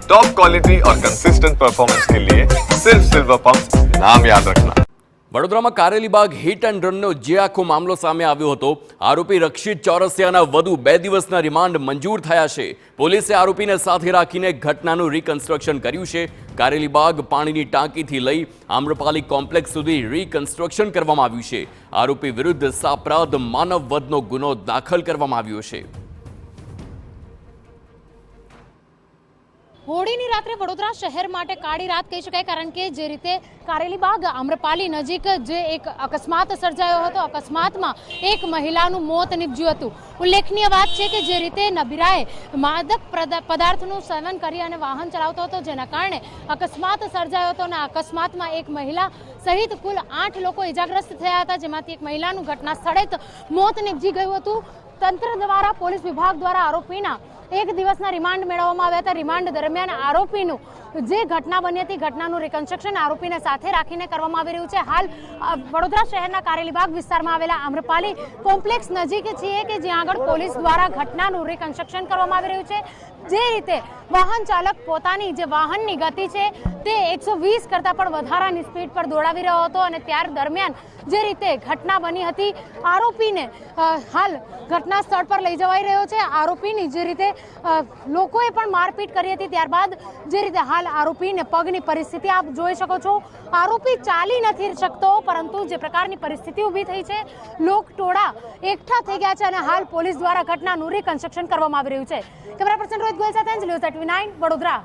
Top quality और consistent performance के लिए सिर्फ सिल्वर पंप नाम याद रखना। વડોદરામાં કારેલીબાગ હિટ એન્ડ રનનો જે આખો મામલો સામે આવ્યો હતો, આરોપી રક્ષિત ચોરસિયાના વધુ 2 દિવસના રિમાન્ડ મંજૂર થયા છે। પોલીસે આરોપીને સાથે રાખીને ઘટનાનું રિકન્સ્ટ્રક્શન કર્યું છે। કારેલીબાગ પાણીની ટાંકીથી લઈ આમ્રપાલી કોમ્પ્લેક્સ સુધી રિકન્સ્ટ્રક્શન કરવામાં આવ્યું છે। આરોપી વિરુદ્ધ સાપરાધ માનવ વધનો ગુનો દાખલ કરવામાં આવ્યો છે। હોળીની રાત્રે વડોદરા શહેર માટે કાળી રાત કહી શકાય, કારણ કે જે રીતે કારેલીબાગ આમ્રપાલી નજીક જે એક અકસ્માત સર્જાયો હતો, અકસ્માતમાં એક મહિલાનું મોત નીપજ્યું હતું। ઉલ્લેખનીય વાત છે કે જે રીતે નબીરાએ માદક પદાર્થનું સેવન કરી અને વાહન ચલાવતો હતો, જેના કારણે અકસ્માત સર્જાયો હતો અને અકસ્માતમાં એક મહિલા સહિત કુલ 8 લોકો ઇજાગ્રસ્ત થયા હતા, જેમાંથી એક મહિલાનું ઘટના સ્થળે જ મોત નીપજી ગયું હતું। તંત્ર દ્વારા, પોલીસ વિભાગ દ્વારા આરોપીના 1 દિવસના રિમાન્ડ મેળવવામાં આવ્યા હતા। રિમાન્ડ દરમિયાન આરોપીનું જે ઘટના બની હતી, ઘટનાનું રિકન્સ્ટ્રક્શન આરોપીને સાથે રાખીને કરવામાં આવી રહ્યું છે। હાલ વડોદરા શહેરના કારેલીબાગ વિસ્તારમાં આવેલા આમ્રપાલી કોમ્પ્લેક્સ નજીક છીએ કે જ્યાં આગળ પોલીસ દ્વારા ઘટનાનું રિકન્સ્ટ્રક્શન કરવામાં આવી રહ્યું છે। જે રીતે વાહન ચાલક પોતાની જે વાહનની ગતિ છે તે 120 કરતાં પણ વધારાની સ્પીડ પર દોડાવી રહ્યો હતો અને ત્યાર દરમિયાન જે રીતે ઘટના બની હતી, આરોપીને હાલ ઘટના સ્થળ પર લઈ જવાઈ રહ્યો છે। આરોપીની જે રીતે લોકોએ પણ મારપીટ કરી હતી, ત્યારબાદ જે રીતે હાલ આરોપીને પગની પરિસ્થિતિ આપ જોઈ શકો છો। આરોપી ચાલી નથી શકતો, પરંતુ જે પ્રકારની પરિસ્થિતિ ઊભી થઈ છે, લોકટોળા એકઠા થઈ ગયા છે અને હાલ પોલીસ દ્વારા ઘટનાનું રિકન્સ્ટ્રક્શન કરવામાં આવી રહ્યું છે। કેમેરા પર્સન રોહિત ગોયલ સાથે અંજલિ, વડોદરા।